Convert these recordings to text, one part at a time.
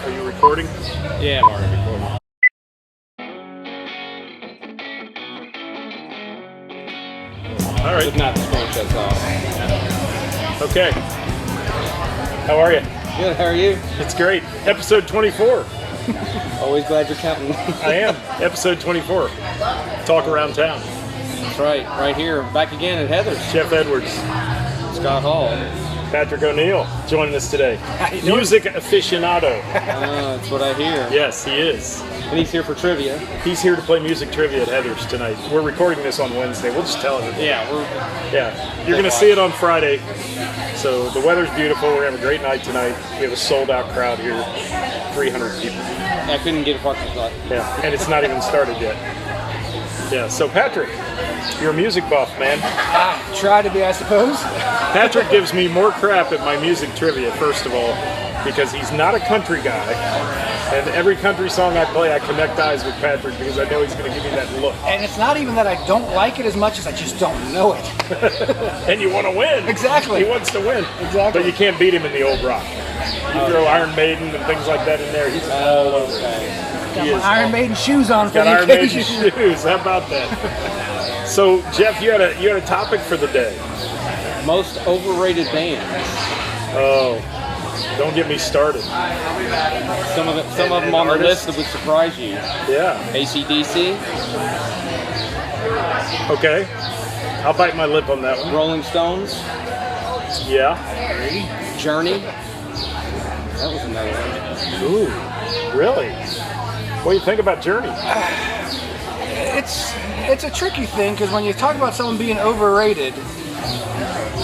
Are you recording? Yeah, I'm already recording. All right. If not, the phone shuts off. Okay. How are you? Good, how are you? It's great. Episode 24. Always glad you're counting. I am. Episode 24. Talk around town. That's right here, back again at Heather's. Jeff Edwards. Scott Hall. Patrick O'Neill joining us today. How you doing? Music aficionado. That's what I hear. Yes, he is. And he's here for trivia. He's here to play music trivia at Heather's tonight. We're recording this on Wednesday. We'll just tell everybody. Yeah, You're going to see it on Friday. So the weather's beautiful. We're having a great night tonight. We have a sold-out crowd here. 300 people. I couldn't get a parking spot. Yeah, and it's not even started yet. Yeah, so Patrick, you're a music buff, man. I try to be, I suppose. Patrick gives me more crap at my music trivia, first of all, because he's not a country guy. And every country song I play, I connect eyes with Patrick because I know he's going to give me that look. And it's not even that I don't like it as much as I just don't know it. And you want to win. Exactly. He wants to win. Exactly. But you can't beat him in the old rock. You throw Iron Maiden and things like that in there, he's all over. Got He my is Iron Maiden shoes on for Got the Iron Maiden occasion. shoes. How about that? So, Jeff, you had a topic for the day. Most overrated bands. Oh, don't get me started. Some of them on the artists? list that would surprise you. Yeah. AC/DC, Okay. I'll bite my lip on that one. Rolling Stones, Yeah. Journey. That was another one. Ooh. Really? What do you think about Journey? It's a tricky thing because when you talk about someone being overrated,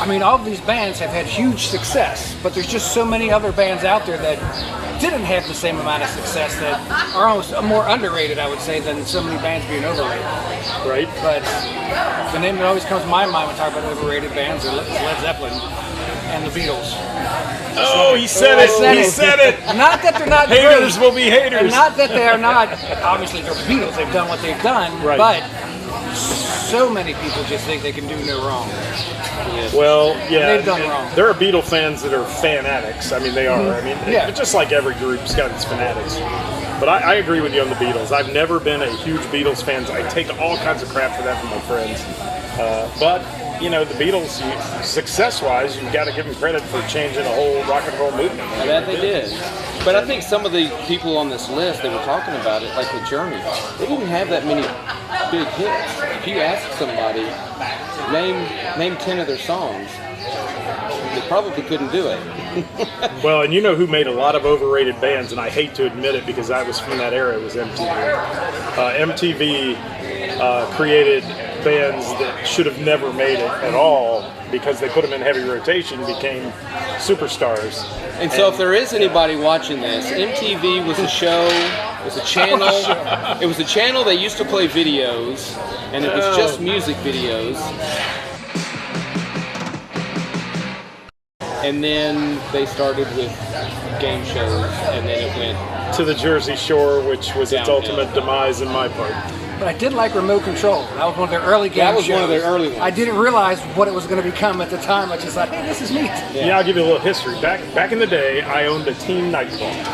I mean, all of these bands have had huge success, but there's just so many other bands out there that didn't have the same amount of success that are almost more underrated, I would say, than so many bands being overrated. Right? But the name that always comes to my mind when talking about overrated bands is Led Zeppelin and the Beatles. Oh, he said I it. said He it. said it. Not that they're not Haters great, will be haters. and not that they are not. Obviously, they're Beatles. They've done what they've done, Right. but so many people just think they can do no wrong. Well, yeah. They've done wrong. There are Beatle fans that are fanatics. I mean, they are. I mean, Yeah. just like every group's got its fanatics. But I agree with you on the Beatles. I've never been a huge Beatles fan. I take all kinds of crap for that from my friends. But, you know, the Beatles, success-wise, you've got to give them credit for changing a whole rock and roll movement. And that they did. But I think some of the people on this list, they were talking about it, like with Journey, they didn't have that many big hits. If you ask somebody, name 10 of their songs, they probably couldn't do it. Well, and you know who made a lot of overrated bands, and I hate to admit it because I was from that era, it was MTV. MTV created bands that should have never made it at all because they put them in heavy rotation, became superstars. And so if there is anybody watching this, MTV was a show, was a channel. It was a channel that used to play videos, and it was just music videos. And then they started with game shows, and then it went To the Jersey Shore, which was its Downhill. ultimate demise in my part. But I did like Remote Control. That was one of their early game That was shows. one of their early ones. I didn't realize what it was going to become at the time. I just thought, hey, this is neat. Yeah, I'll give you a little history. Back in the day, I owned a teen nightclub.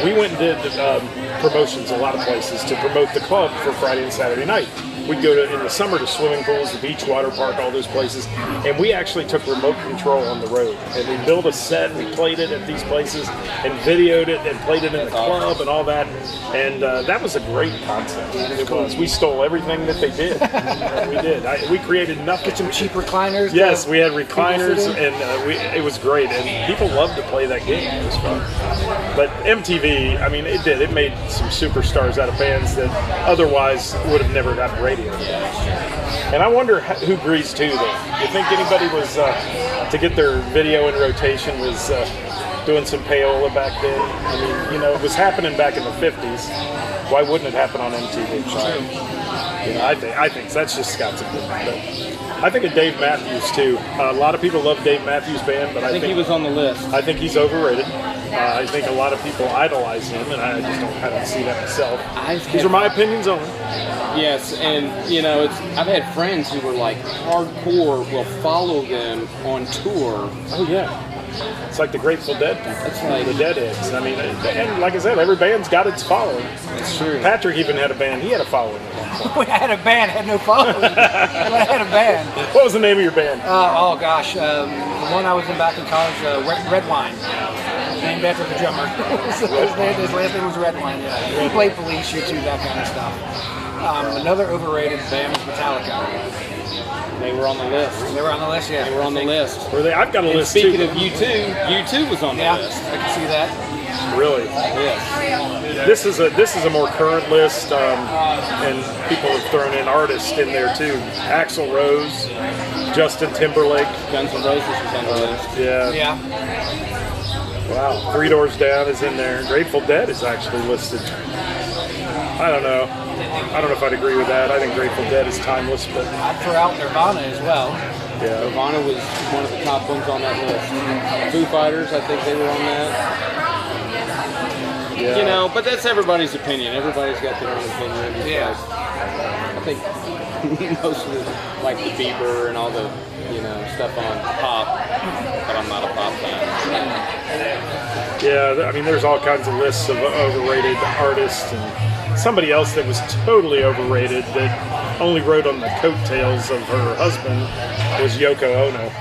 We went and did promotions a lot of places to promote the club for Friday and Saturday night. We'd go in the summer to swimming pools, the beach, water park, all those places, and we actually took remote control on the road. And we built a set, we played it at these places, and videoed it, and played it in the club and all that. And that was a great concept. It was. We stole everything that they did. We did. We created nothing. Get some cheap recliners. Yes, we had recliners, sit in. and it was great. And people loved to play that game. It was fun. But MTV, I mean, it did. It made some superstars out of bands that otherwise would have never gotten radio. And I wonder who Grease 2 then. You think anybody was, to get their video in rotation, was doing some payola back then? I mean, you know, it was happening back in the 50s. Why wouldn't it happen on MTV? You know, I think that's just Scott's opinion. But I think of Dave Matthews too. A lot of people love Dave Matthews Band, but I think he was on the list. I think he's overrated. I think a lot of people idolize him, and I just don't see that myself. These are my opinions only. Yes, and you know, I've had friends who were like hardcore, will follow them on tour. Oh yeah. It's like the Grateful Dead people, It's like- the Deadheads. I mean, and like I said, every band's got its following. It's true. Patrick even had a band. He had a following. We had a band, had no following. But I had a band. What was the name of your band? Oh gosh, the one I was in back in college, Red Wine, named after the drummer. So his last name was Red Wine. Yeah, he played Police, U2, that kind of stuff. Another overrated band was Metallica. They were on the list. They were on the list, yeah. They were on the list. Were they? I've got a And list speaking too. of U2 was on the Yeah, list. I can see that. Really, Yes. this is a more current list, and people have thrown in artists in there too. Axl Rose, Justin Timberlake. Guns N' Roses was on the list. Yeah. Yeah. Wow. Three Doors Down is in there. Grateful Dead is actually listed. I don't know. I don't know if I'd agree with that. I think Grateful Dead is timeless, but I'd throw out Nirvana as well. yeah. Nirvana was one of the top ones on that list. Foo Fighters, I think they were on that. Yeah. You know, but that's everybody's opinion. Everybody's got their own opinion. Yeah. I think most of the, like the Bieber and all the, stuff on pop, but I'm not a pop fan. Yeah, I mean, there's all kinds of lists of overrated artists, and somebody else that was totally overrated that only rode on the coattails of her husband was Yoko Ono.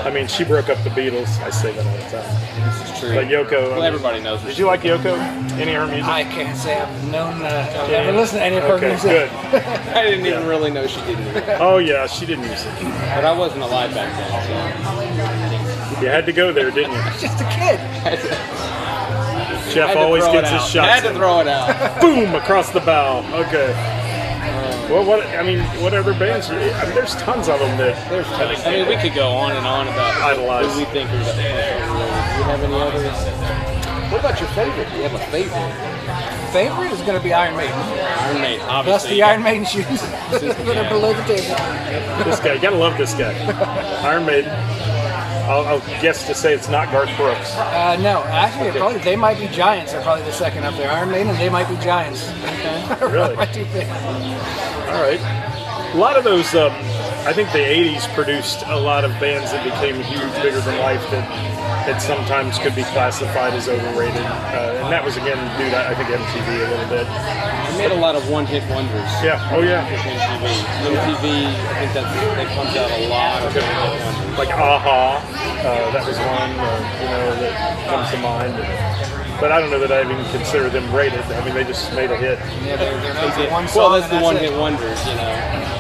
I mean, she broke up the Beatles. I say that all the time. This is true. But Yoko, Well, everybody knows her. did you like Yoko? Any of her music? I can't say I've known, I've never listened to any of her Okay, music. good. I didn't even really know she did music. Oh yeah, she did music. But I wasn't alive back then, You had to go there, didn't you? Just a kid. so. Jeff always gets his shots. Had to in. throw it out. Boom across the bow. Okay. Well, what other bands? I mean, there's tons of them that. There's tons. I mean, we could go on and on about Idolize. who we think are the most overrated. Do you have any others? What about your favorite? Do you have a favorite? Favorite is going to be Iron Maiden. Iron Maiden, Plus obviously. the Iron Maiden shoes that are below the table. This guy, you gotta love this guy. Iron Maiden. I'll guess to say it's not Garth Brooks. No, actually, probably They Might Be Giants are probably the second up there. Iron Maiden and They Might Be Giants. Really? My two favorites. All right. A lot of those, I think the 80s produced a lot of bands that became huge, bigger than life that sometimes could be classified as overrated. And that was, again, due to, I think, MTV a little bit. They made a lot of one-hit wonders. Yeah, oh yeah. With MTV. MTV, I think that comes out a lot of one-hit wonders. Like Aha, that was one, that comes to mind. But I don't know that I even consider them rated. I mean, they just made a hit. Yeah, they're known for one Well, song. that's the and one-hit it. wonders,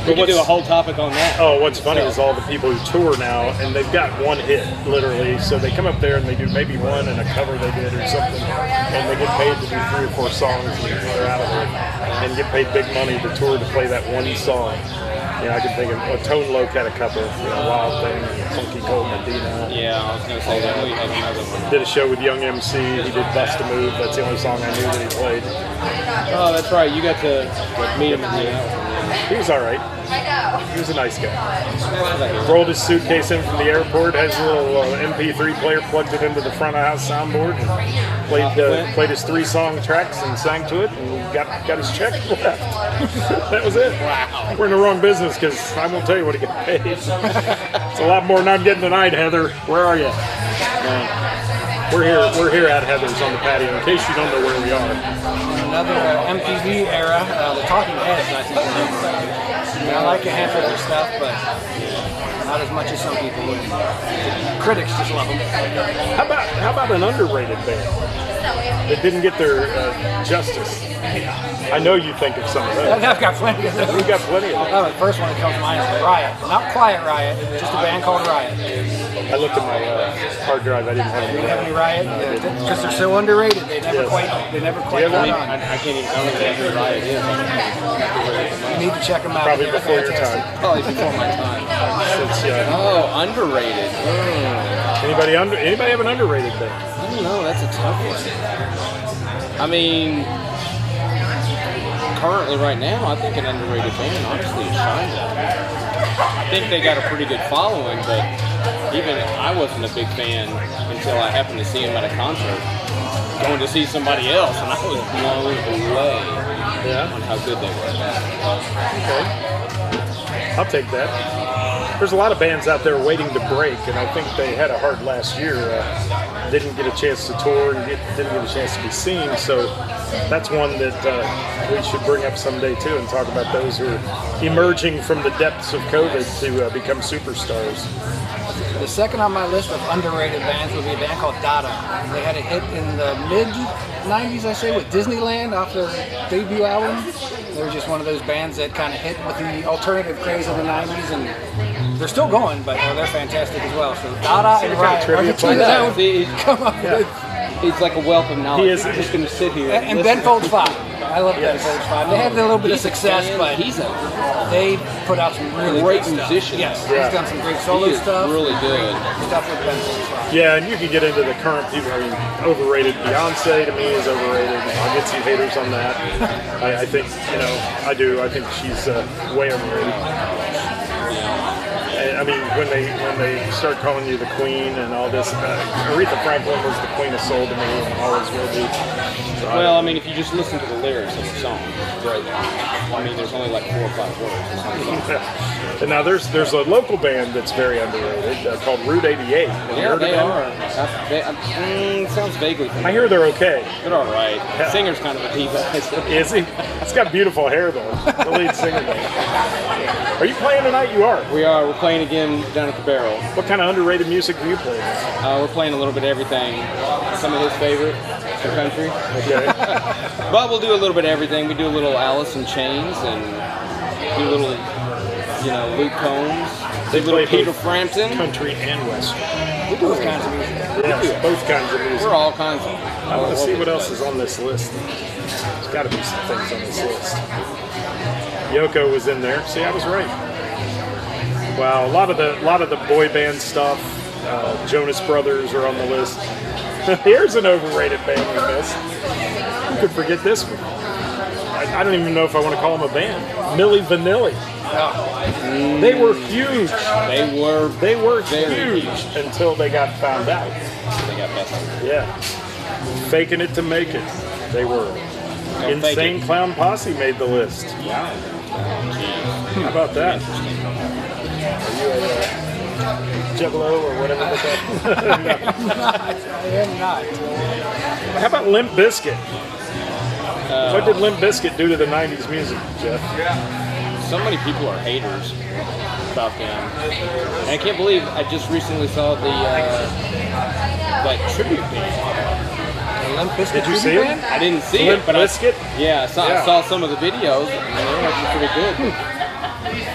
We could do a whole topic on that. Oh, what's funny is all the people who tour now, and they've got one hit, literally. So they come up there and they do maybe one and a cover they did or something, and they get paid to do 3 or 4 songs, and they're out of it, and get paid big money to tour to play that one song. I can think of Tone Loc had a couple, Wild Thing, Funky Cold Medina. Yeah, I was going to say that. We have another one. Did a show with Young MC. He did Bust a Move. That's the only song I knew that he played. Oh, that's right. You got to meet him and He was all right. He was a nice guy. Rolled his suitcase in from the airport, had his little MP3 player, plugged it into the front of house soundboard, and played his 3-song tracks and sang to it, and got his check and left. That was it. Wow. We're in the wrong business because I won't tell you what he got paid. It's a lot more than I'm getting tonight, Heather. Where are you? We're here at Heather's on the patio. In case you don't know where we are. Another MTV era, the Talking Heads, I think. I like a handful of their stuff, but not as much as some people would. The critics just love them. How about an underrated band that didn't get their justice? I know you think of some of those. I've got plenty of those. We've got plenty of them. Oh, the first one that comes to mind is Riot. Not Quiet Riot, just a band called Riot. I looked at my hard drive. I didn't have Do you any. have any Riot? Because they're so underrated. They never Yes. quite Do you caught have any? on. I can't even tell you who Riot is. You need to check them out. Probably They're before your fantastic. time. Probably before my time. Since, Oh, underrated. anybody have an underrated band? I don't know. That's a tough one. I mean, currently right now, I think an underrated band, honestly, is Shinedown. I think they got a pretty good following, but even I wasn't a big fan until I happened to see them at a concert. Going to see somebody else, and I was blown away Yeah. on how good they were. Okay. I'll take that. there's a lot of bands out there waiting to break, and I think they had a hard last year. Didn't get a chance to tour and didn't get a chance to be seen. So that's one that we should bring up someday too, and talk about those who are emerging from the depths of COVID to become superstars. The second on my list of underrated bands would be a band called Dada. They had a hit in the mid-90s, I say, with Disneyland off their debut album. They were just one of those bands that kind of hit with the alternative craze of the 90s, and they're still going, but they're fantastic as well. So Dada and Riot are the two that I would come up with. It's like a wealth of knowledge. He is You're just going to sit here. And Ben Folds 5. I love Ben Folds 5. They had a little bit of He's a success, fan. but they put out some really Great good stuff. musician. Yes, Yeah. he's done some great solo He is stuff. really good. Stuff with Ben Folds 5. Yeah, and you can get into the current people. I mean, overrated. Beyonce to me is overrated. I'll get some haters on that. I think, I do. I think she's way overrated. I mean, when they start calling you the Queen and all this, Aretha Franklin was the Queen of Soul to me, and always will be. So Well, I mean, if you just listen to the lyrics of the song, right? I mean, there's only like 4 or 5 words. and now there's a local band that's very underrated called Route 88. Have you Yeah, heard of they them? are. Sounds vaguely familiar. I hear they're okay. They're all right. Yeah. The singer's kind of a diva. Is he? He's got beautiful hair though. The lead singer does. Are you playing tonight? You are. We're playing again down at the Barrel. What kind of underrated music do you play? We're playing a little bit of everything. Some of his favorite, some country. Okay. But we'll do a little bit of everything. We do a little Alice in Chains and do a little, Luke Combs. They Do a little play Peter both Frampton. Country and western. We do those kinds of music. Yes, both kinds of music. We're all kinds of. I want to see what else is on this list. There's got to be some things on this list. Yoko was in there. See, I was right. Wow, a lot of the boy band stuff. Jonas Brothers are on the list. Here's an overrated band we missed. Who could forget this one? I don't even know if I want to call them a band. Milli Vanilli. They were huge. They were Very huge until they got found out. They got busted. Yeah. Faking it to make it. They were. Don't fake Insane it. Clown Posse made the list. Yeah. How about that? Are you a Juggalo or whatever they call it? I am not. How about Limp Bizkit? What did Limp Bizkit do to the 90s music, Jeff? So many people are haters about them. And I can't believe I just recently saw that tribute band. Limp Bizkit Did you see tribute it? band? I didn't see Limp it, but Bizkit? I saw some of the videos, and they were actually pretty good.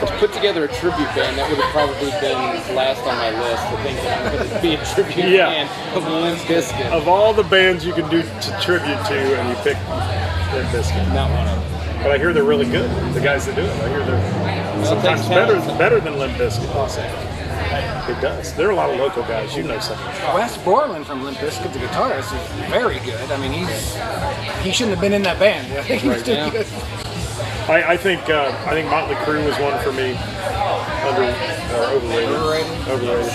To put together a tribute band, that would have probably been last on my list. I think that would be a tribute Yeah. band of Limp Bizkit. Of all the bands you can do to tribute to, and you pick Limp Bizkit. Not one of them. But I hear they're really good. The guys that do it, I hear they're sometimes it takes talent. better than Limp Bizkit. I'll say. It does. There are a lot of local guys. You know something. Wes Borland from Limp Bizkit, the guitarist, is very good. I mean, he shouldn't have been in that band. I think he was too yeah. good. I think Motley Crue was one for me. Overrated.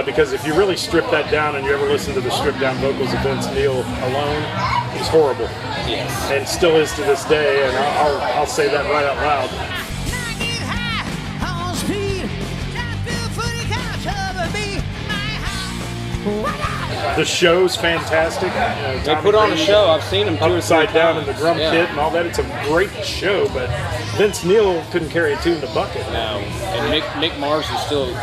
Because if you really strip that down and you ever listen to the stripped down vocals of Vince Neil alone, it's horrible. Yes. And still is to this day, and I'll say that right out loud. The show's fantastic. They put on a show. I've seen them 2 or 3 Upside Down and times. the drum Yeah. kit and all that. It's a great show, but Vince Neil couldn't carry a tune in the bucket. No. And Mick Mars is still a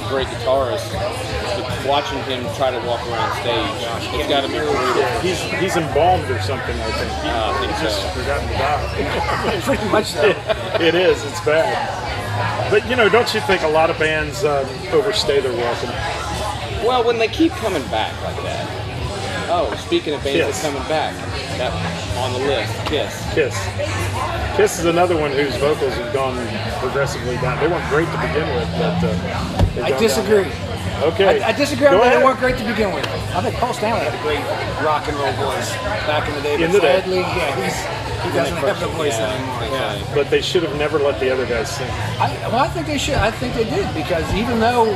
great guitarist. But watching him try to walk around stage, it's got to be brutal. Yeah, he's embalmed or something, I think. I think He's just so. forgotten to die. Pretty much so. It is. It's bad. But don't you think a lot of bands overstay their welcome? Well, when they keep coming back like that. Oh, speaking of bands Kiss. that coming back, that on the list, Kiss. Kiss is another one whose vocals have gone progressively down. They weren't great to begin with, but they've I gone disagree. down. Okay. I disagree on Go that. ahead. They weren't great to begin with. I think Paul Stanley had a great rock and roll voice back in the day. In But the day. sadly, he doesn't have the voice anymore. Yeah. But they should have never let the other guys sing. I think they should. I think they did because even though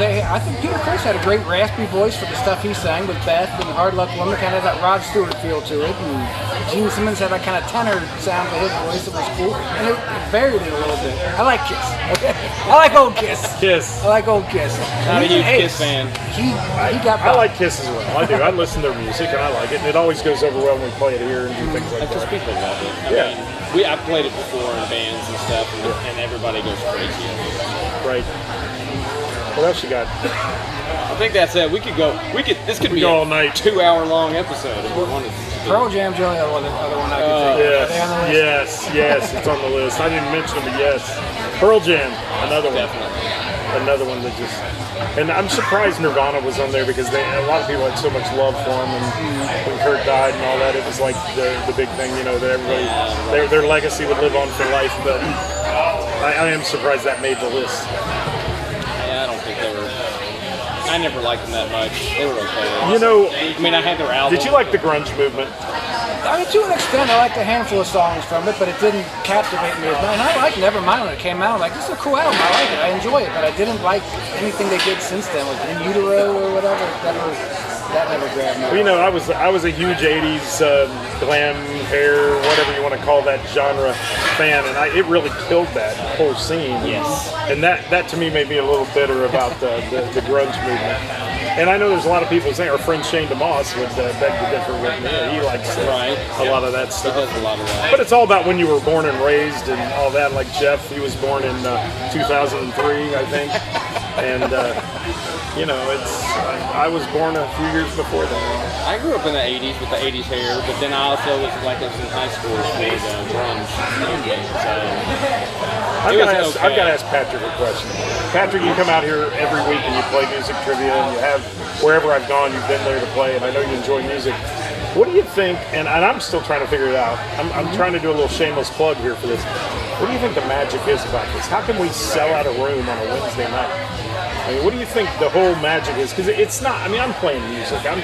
I think Peter Criss had a great raspy voice for the stuff he sang with Beth and Hard Luck Woman, kind of that Rod Stewart feel to it. And Gene Simmons had that kind of tenor sound to his voice that was cool, and it varied it a little bit. I like Kiss. Okay, I like old Kiss. Kiss. I like old Kiss. Not a huge Kiss fan. He got. I like Kiss as well. I do. I listen to their music and I like it. And it always goes over well when we play it here and do things like Because that. people love it. Yeah. I mean, I've played it before in bands and stuff, and everybody goes crazy. Right. What else you got? I think that's it. This could be go a all night. 2-hour-long episode if we wanted to. Pearl Jam's the only other one I could think of. Are they on the list? Yes, it's on the list. I didn't mention it, but yes. Pearl Jam, another one. Definitely. Another one that just, and I'm surprised Nirvana was on there because a lot of people had so much love for him, and when Kurt died and all that, it was like the big thing, that everybody, their legacy would live on for life. But I am surprised that made the list. Yeah, I don't think they were. I never liked them that much. They were okay. I mean, I had their album. Did you like the grunge movement? I mean, to an extent, I liked a handful of songs from it, but it didn't captivate me as much. And I liked Nevermind when it came out. I'm like, this is a cool album. I like it. I enjoy it. But I didn't like anything they did since then, like In Utero or whatever. That never grabbed me. Well, I was a huge '80s glam hair, whatever you want to call that genre fan, and it really killed that whole scene. Yes. And that to me made me a little bitter about the grunge movement. And I know there's a lot of people saying, our friend Shane DeMoss would beg to differ with me. He likes a lot of that stuff. He does a lot of that. But it's all about when you were born and raised and all that. Like Jeff, he was born in 2003, I think. And, I was born a few years before that. I grew up in the 80s with the 80s hair, but then I also was in high school with grunge. I've got to ask Patrick a question. Patrick, you come out here every week and you play music trivia, and you have, wherever I've gone, you've been there to play, and I know you enjoy music. What do you think, and I'm still trying to figure it out, I'm trying to do a little shameless plug here for this. What do you think the magic is about this? How can we sell out a room on a Wednesday night? I mean, what do you think the whole magic is? Because it's not, I'm playing music. I'm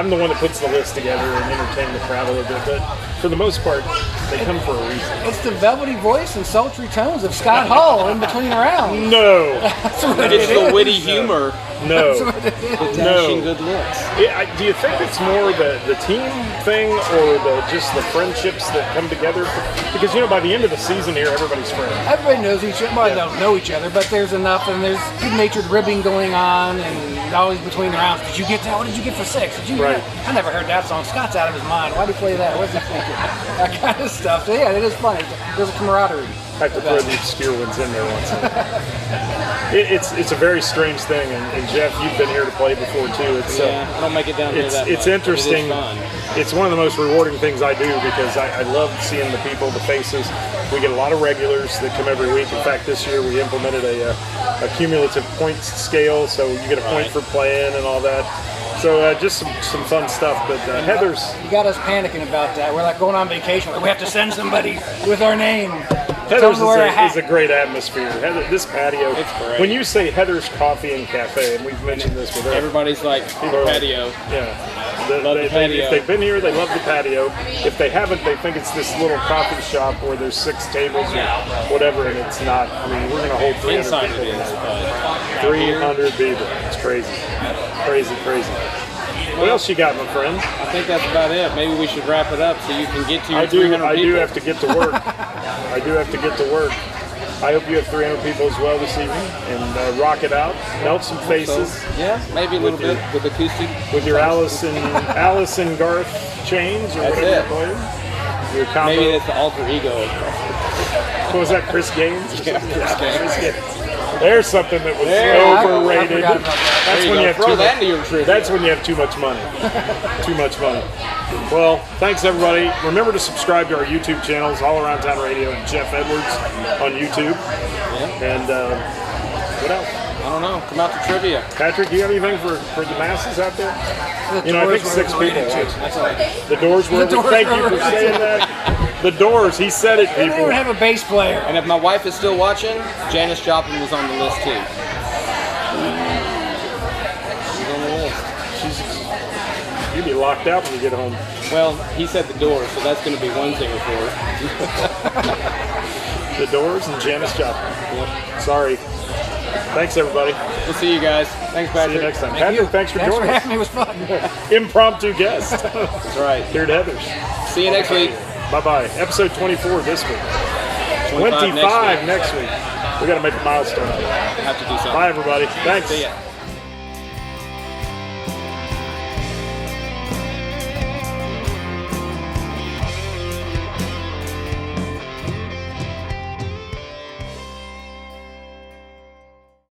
the one that puts the list together and entertain the crowd a little bit, but for the most part, they come for a reason. It's the velvety voice and sultry tones of Scott Hall in between rounds. No. It's the witty humor. No. The dashing good looks. Do you think it's more the team thing or just the friendships that come together? Because, by the end of the season here, everybody's friends. Everybody knows each other. Well, they don't know each other, but there's enough, and there's good-natured ribbing going on, and always between the rounds. Did you get that? What did you get for 6? Did you? Right. I never heard that song. Scott's out of his mind. Why'd he play that? What's he thinking? That kind of stuff. So, yeah, it is funny. There's a camaraderie. I have to throw the obscure ones in there once in a while. It's a very strange thing, and Jeff, you've been here to play before too. I don't make it down here that much. It's interesting. It is fun. It's one of the most rewarding things I do because I love seeing the people, the faces. We get a lot of regulars that come every week. In fact, this year we implemented a cumulative points scale, so you get a point for playing and all that. So just some fun stuff. But Heather's... You got us panicking about that. We're like going on vacation. We have to send somebody with our name. Heather's is a great atmosphere. This patio. It's great. When you say Heather's Coffee and Cafe, and we've mentioned this with her. Everybody's like, the patio. Yeah. The patio. If they've been here, they love the patio. If they haven't, they think it's this little coffee shop where there's 6 tables or whatever, and it's not. We're going to hold 300 Inside people. it is, but 300 people. It's crazy. Crazy. What else you got, my friend? I think that's about it. Maybe we should wrap it up so you can get to your 300 people. I do have to get to work. I hope you have 300 people as well this evening, and rock it out, melt some faces. So, yeah, maybe a little bit with acoustic. With your Alice and Garth chains, or whatever you call it. Your combo. Maybe it's the alter ego. What was that, Chris Gaines? Yeah, Chris Gaines. There's something that was overrated. That's when you have That's when you have too much money. Too much money. Well, thanks everybody. Remember to subscribe to our YouTube channels, All Around Town Radio and Jeff Edwards on YouTube. Yeah. And what else? I don't know. Come out to trivia. Patrick, do you have anything for the masses out there? I think 6 people. That's all right. The Doors were over. Thank you for saying that. The Doors, he said it, They people. don't even have a bass player. And if my wife is still watching, Janis Joplin was on the list too. She's on the list. You'll be locked out when you get home. Well, he said the Doors, so that's going to be one thing for her. The Doors and Janis Joplin. Yep. Sorry. Thanks, everybody. We'll see you guys. Thanks, Patrick. See you next time. Thank Patrick, you. thanks for Thanks for joining us. having me. It was fun. Impromptu guest. That's right. Here at Heather's. See you next week. Bye-bye. Episode 24 this week. 25 25 next week. We got to make a milestone. Have to do something. Bye, everybody. Thanks. See ya.